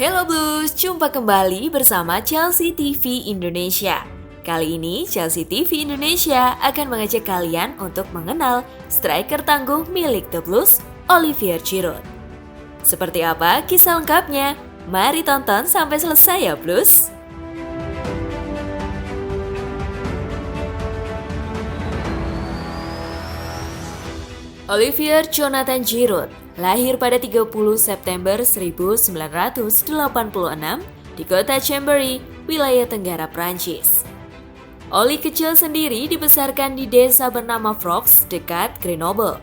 Hello Blues, jumpa kembali bersama Chelsea TV Indonesia. Kali ini Chelsea TV Indonesia akan mengajak kalian untuk mengenal striker tangguh milik The Blues, Olivier Giroud. Seperti apa kisah lengkapnya? Mari tonton sampai selesai ya Blues! Olivier Jonathan Giroud lahir pada 30 September 1986 di kota Chambéry, wilayah Tenggara Prancis. Oli kecil sendiri dibesarkan di desa bernama Frox dekat Grenoble.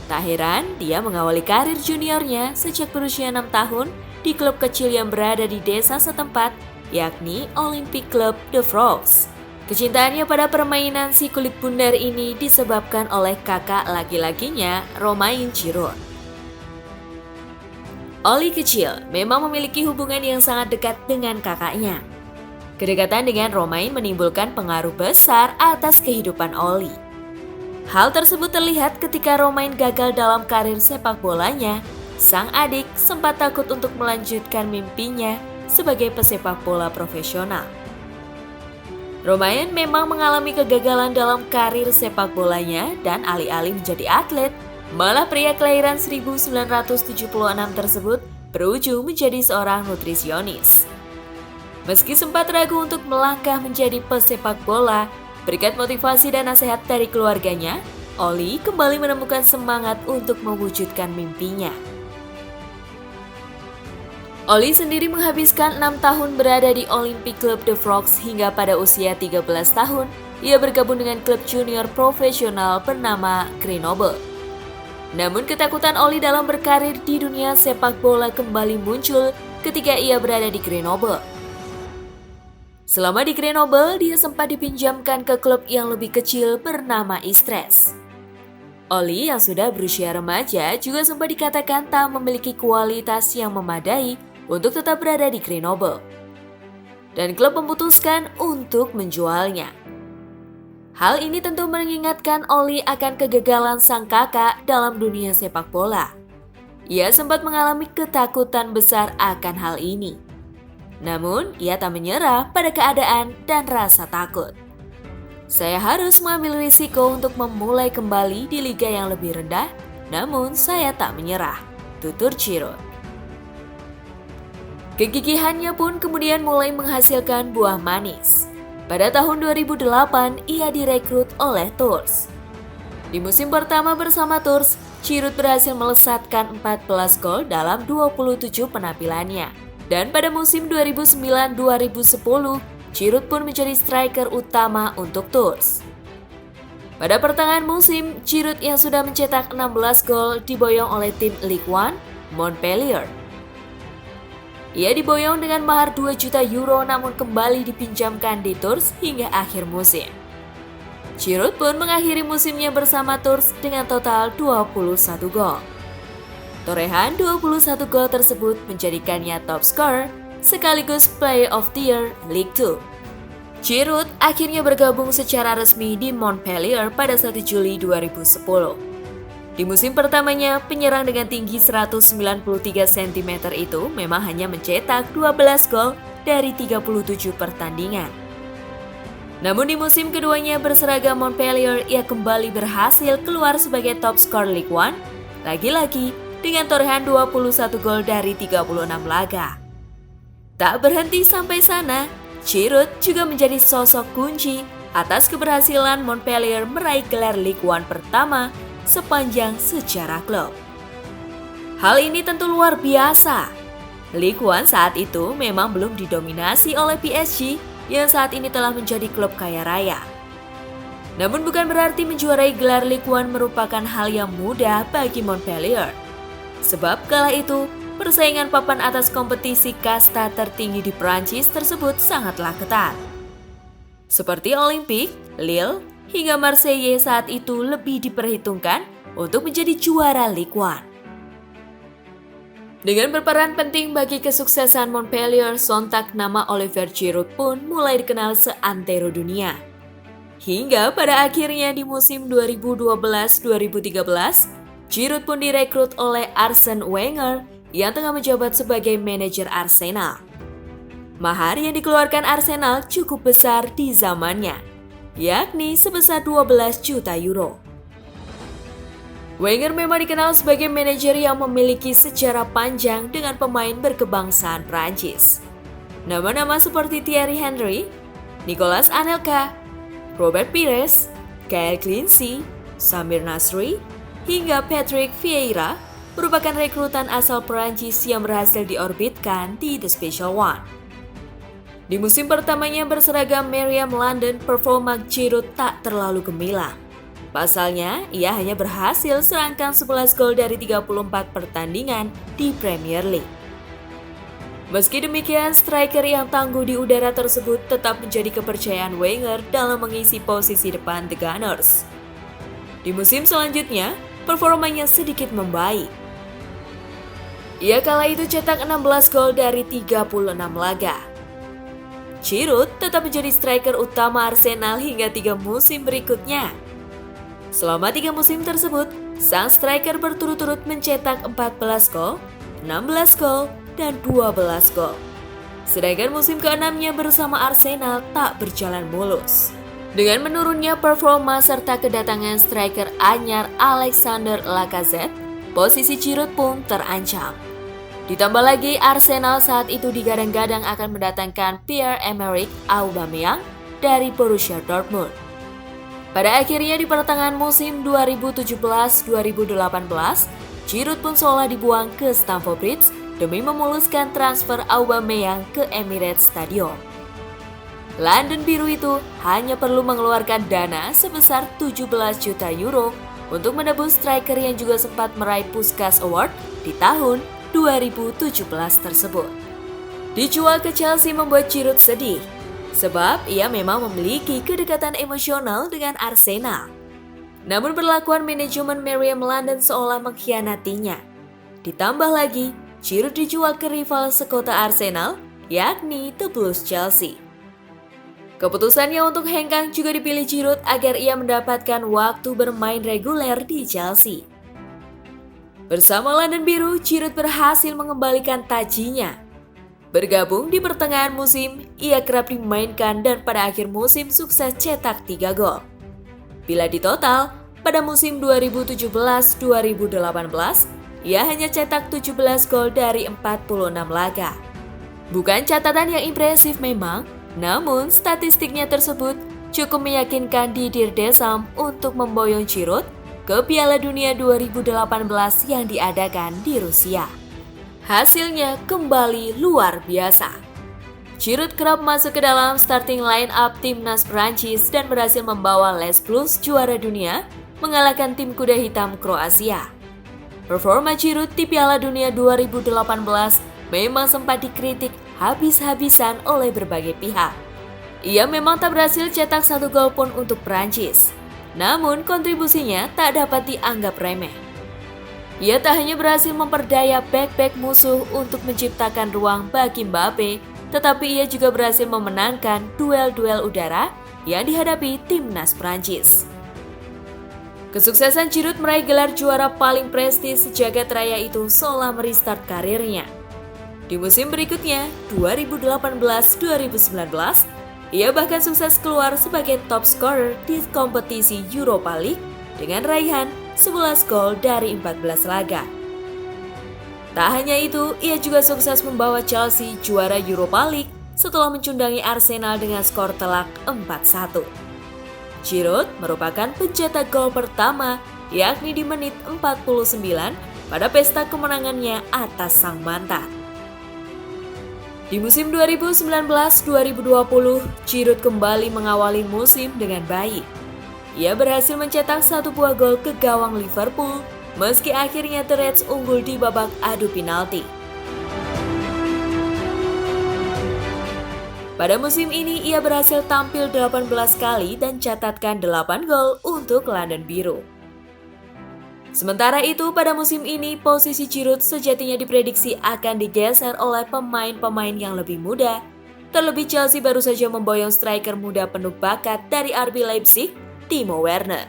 Tak heran, dia mengawali karir juniornya sejak berusia 6 tahun di klub kecil yang berada di desa setempat, yakni Olympique Club de Frox. Kecintaannya pada permainan si kulit bundar ini disebabkan oleh kakak laki-lakinya, Romain Giroud. Oli kecil memang memiliki hubungan yang sangat dekat dengan kakaknya. Kedekatan dengan Romain menimbulkan pengaruh besar atas kehidupan Oli. Hal tersebut terlihat ketika Romain gagal dalam karir sepak bolanya. Sang adik sempat takut untuk melanjutkan mimpinya sebagai pesepak bola profesional. Romain memang mengalami kegagalan dalam karir sepak bolanya dan alih-alih menjadi atlet, malah pria kelahiran 1976 tersebut berujung menjadi seorang nutrisionis. Meski sempat ragu untuk melangkah menjadi pesepak bola, berkat motivasi dan nasihat dari keluarganya, Oli kembali menemukan semangat untuk mewujudkan mimpinya. Oli sendiri menghabiskan 6 tahun berada di Olympique Club de Frox hingga pada usia 13 tahun, ia bergabung dengan klub junior profesional bernama Grenoble. Namun ketakutan Oli dalam berkarir di dunia sepak bola kembali muncul ketika ia berada di Grenoble. Selama di Grenoble, dia sempat dipinjamkan ke klub yang lebih kecil bernama Istres. Oli yang sudah berusia remaja juga sempat dikatakan tak memiliki kualitas yang memadai untuk tetap berada di Grenoble. Dan klub memutuskan untuk menjualnya. Hal ini tentu mengingatkan Oli akan kegagalan sang kakak dalam dunia sepak bola. Ia sempat mengalami ketakutan besar akan hal ini. Namun, ia tak menyerah pada keadaan dan rasa takut. Saya harus mengambil risiko untuk memulai kembali di liga yang lebih rendah, namun saya tak menyerah, tutur Giroud. Kegigihannya pun kemudian mulai menghasilkan buah manis. Pada tahun 2008, ia direkrut oleh Tours. Di musim pertama bersama Tours, Giroud berhasil melesatkan 14 gol dalam 27 penampilannya. Dan pada musim 2009-2010, Giroud pun menjadi striker utama untuk Tours. Pada pertengahan musim, Giroud yang sudah mencetak 16 gol diboyong oleh tim Ligue 1 Montpellier. Ia diboyong dengan mahar 2 juta euro namun kembali dipinjamkan di Tours hingga akhir musim. Giroud pun mengakhiri musimnya bersama Tours dengan total 21 gol. Torehan 21 gol tersebut menjadikannya top scorer sekaligus Player of the Year Ligue 2. Giroud akhirnya bergabung secara resmi di Montpellier pada 1 Juli 2010. Di musim pertamanya, penyerang dengan tinggi 193 cm itu memang hanya mencetak 12 gol dari 37 pertandingan. Namun di musim keduanya berseragam Montpellier, ia kembali berhasil keluar sebagai top skor Ligue 1, lagi-lagi dengan torehan 21 gol dari 36 laga. Tak berhenti sampai sana, Giroud juga menjadi sosok kunci atas keberhasilan Montpellier meraih gelar Ligue 1 pertama sepanjang sejarah klub. Hal ini tentu luar biasa. Ligue 1 saat itu memang belum didominasi oleh PSG yang saat ini telah menjadi klub kaya raya. Namun bukan berarti menjuarai gelar Ligue 1 merupakan hal yang mudah bagi Montpellier. Sebab kala itu, persaingan papan atas kompetisi kasta tertinggi di Prancis tersebut sangatlah ketat. Seperti Olympique, Lille, hingga Marseille saat itu lebih diperhitungkan untuk menjadi juara Ligue 1. Dengan berperan penting bagi kesuksesan Montpellier, sontak nama Olivier Giroud pun mulai dikenal seantero dunia. Hingga pada akhirnya di musim 2012-2013, Giroud pun direkrut oleh Arsene Wenger yang tengah menjabat sebagai manajer Arsenal. Mahar yang dikeluarkan Arsenal cukup besar di zamannya, yakni sebesar 12 juta euro. Wenger memang dikenal sebagai manajer yang memiliki sejarah panjang dengan pemain berkebangsaan Prancis. Nama-nama seperti Thierry Henry, Nicolas Anelka, Robert Pires, Kyle Clancy, Samir Nasri, hingga Patrick Vieira merupakan rekrutan asal Prancis yang berhasil diorbitkan di The Special One. Di musim pertamanya berseragam Meriam London, performa Giroud tak terlalu gemilang. Pasalnya, ia hanya berhasil serangkan 11 gol dari 34 pertandingan di Premier League. Meski demikian, striker yang tangguh di udara tersebut tetap menjadi kepercayaan Wenger dalam mengisi posisi depan The Gunners. Di musim selanjutnya, performanya sedikit membaik. Ia kala itu cetak 16 gol dari 36 laga. Giroud tetap menjadi striker utama Arsenal hingga 3 musim berikutnya. Selama 3 musim tersebut, sang striker berturut-turut mencetak 14 gol, 16 gol, dan 12 gol. Sedangkan musim ke-6-nya bersama Arsenal tak berjalan mulus. Dengan menurunnya performa serta kedatangan striker anyar Alexander Lacazette, posisi Giroud pun terancam. Ditambah lagi Arsenal saat itu digadang-gadang akan mendatangkan Pierre-Emerick Aubameyang dari Borussia Dortmund. Pada akhirnya di pertengahan musim 2017-2018, Giroud pun seolah dibuang ke Stamford Bridge demi memuluskan transfer Aubameyang ke Emirates Stadium. London Biru itu hanya perlu mengeluarkan dana sebesar 17 juta euro untuk menebus striker yang juga sempat meraih Puskás Award di tahun 2017 tersebut. Dijual ke Chelsea membuat Giroud sedih, sebab ia memang memiliki kedekatan emosional dengan Arsenal. Namun perlakuan manajemen Meriam London seolah mengkhianatinya. Ditambah lagi, Giroud dijual ke rival sekota Arsenal, yakni The Blues Chelsea. Keputusannya untuk hengkang juga dipilih Giroud agar ia mendapatkan waktu bermain reguler di Chelsea. Bersama London Biru, Giroud berhasil mengembalikan tajinya. Bergabung di pertengahan musim, ia kerap dimainkan dan pada akhir musim sukses cetak 3 gol. Bila ditotal, pada musim 2017-2018, ia hanya cetak 17 gol dari 46 laga. Bukan catatan yang impresif memang, namun statistiknya tersebut cukup meyakinkan Didier Deschamps untuk memboyong Giroud ke Piala Dunia 2018 yang diadakan di Rusia. Hasilnya kembali luar biasa. Giroud kerap masuk ke dalam starting line-up timnas Prancis dan berhasil membawa Les Blues juara dunia mengalahkan tim kuda hitam Kroasia. Performa Giroud di Piala Dunia 2018 memang sempat dikritik habis-habisan oleh berbagai pihak. Ia memang tak berhasil cetak 1 gol pun untuk Prancis, namun kontribusinya tak dapat dianggap remeh. Ia tak hanya berhasil memperdaya bek-bek musuh untuk menciptakan ruang bagi Mbappe, tetapi ia juga berhasil memenangkan duel-duel udara yang dihadapi timnas Prancis. Kesuksesan Giroud meraih gelar juara paling prestis sejagat raya itu seolah merestart karirnya. Di musim berikutnya, 2018-2019, ia bahkan sukses keluar sebagai top scorer di kompetisi Europa League dengan raihan 11 gol dari 14 laga. Tak hanya itu, ia juga sukses membawa Chelsea juara Europa League setelah mencundangi Arsenal dengan skor telak 4-1. Giroud merupakan pencetak gol pertama, yakni di menit 49 pada pesta kemenangannya atas sang mantan. Di musim 2019-2020, Giroud kembali mengawali musim dengan baik. Ia berhasil mencetak 1 buah gol ke gawang Liverpool, meski akhirnya The Reds unggul di babak adu penalti. Pada musim ini, ia berhasil tampil 18 kali dan catatkan 8 gol untuk London Biru. Sementara itu, pada musim ini, posisi Giroud sejatinya diprediksi akan digeser oleh pemain-pemain yang lebih muda. Terlebih Chelsea baru saja memboyong striker muda penuh bakat dari RB Leipzig, Timo Werner.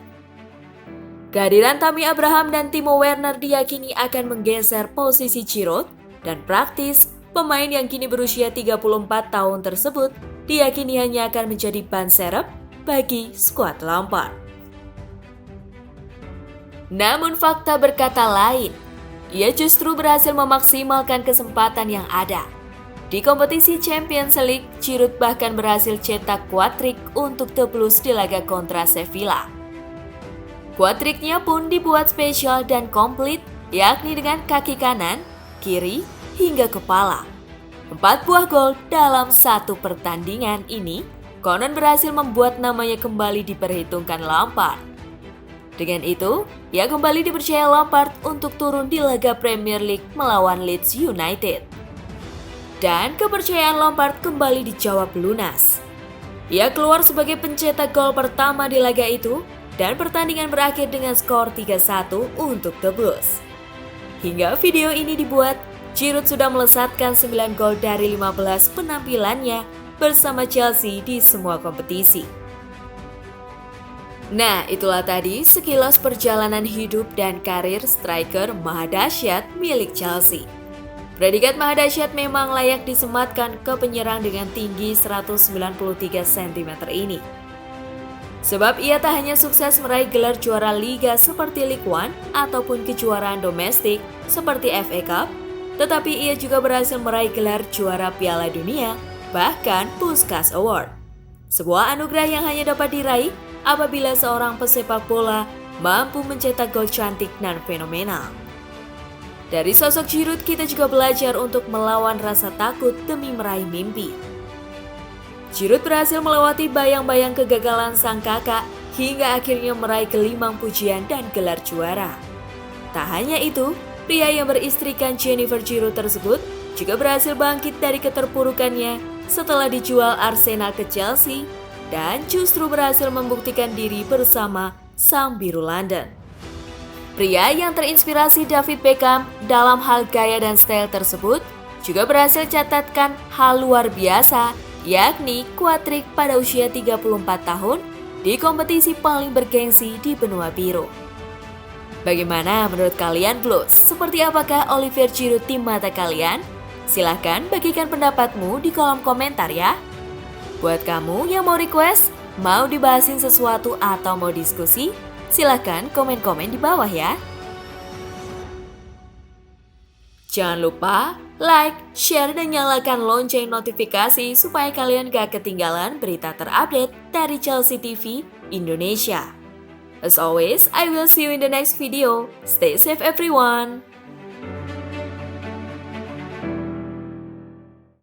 Kehadiran Tammy Abraham dan Timo Werner diyakini akan menggeser posisi Giroud dan praktis pemain yang kini berusia 34 tahun tersebut diyakini hanya akan menjadi ban serep bagi skuad Lampard. Namun fakta berkata lain, ia justru berhasil memaksimalkan kesempatan yang ada. Di kompetisi Champions League, Giroud bahkan berhasil cetak quad-trick untuk The Blues di laga kontra Sevilla. Quad-tricknya pun dibuat spesial dan komplit, yakni dengan kaki kanan, kiri, hingga kepala. 4 buah gol dalam satu pertandingan ini, konon berhasil membuat namanya kembali diperhitungkan Lampard. Dengan itu, ia kembali dipercaya Lampard untuk turun di laga Premier League melawan Leeds United. Dan kepercayaan Lampard kembali dijawab lunas. Ia keluar sebagai pencetak gol pertama di laga itu, dan pertandingan berakhir dengan skor 3-1 untuk The Blues. Hingga video ini dibuat, Giroud sudah melesatkan 9 gol dari 15 penampilannya bersama Chelsea di semua kompetisi. Nah, itulah tadi sekilas perjalanan hidup dan karir striker mahadahsyat milik Chelsea. Predikat mahadahsyat memang layak disematkan ke penyerang dengan tinggi 193 cm ini. Sebab ia tak hanya sukses meraih gelar juara liga seperti Ligue 1 ataupun kejuaraan domestik seperti FA Cup, tetapi ia juga berhasil meraih gelar juara Piala Dunia, bahkan Puskás Award. Sebuah anugerah yang hanya dapat diraih apabila seorang pesepak bola mampu mencetak gol cantik dan fenomenal. Dari sosok Giroud kita juga belajar untuk melawan rasa takut demi meraih mimpi. Giroud berhasil melewati bayang-bayang kegagalan sang kakak hingga akhirnya meraih gelimang pujian dan gelar juara. Tak hanya itu, pria yang beristrikan Jennifer Giroud tersebut juga berhasil bangkit dari keterpurukannya setelah dijual Arsenal ke Chelsea dan justru berhasil membuktikan diri bersama Sang Biru London. Pria yang terinspirasi David Beckham dalam hal gaya dan style tersebut juga berhasil catatkan hal luar biasa, yakni quad-trick pada usia 34 tahun di kompetisi paling bergengsi di benua biru. Bagaimana menurut kalian Blues? Seperti apakah Olivier Giroud di mata kalian? Silahkan bagikan pendapatmu di kolom komentar ya. Buat kamu yang mau request, mau dibahasin sesuatu atau mau diskusi, silahkan komen-komen di bawah ya. Jangan lupa like, share, dan nyalakan lonceng notifikasi supaya kalian gak ketinggalan berita terupdate dari Chelsea TV Indonesia. As always, I will see you in the next video. Stay safe everyone!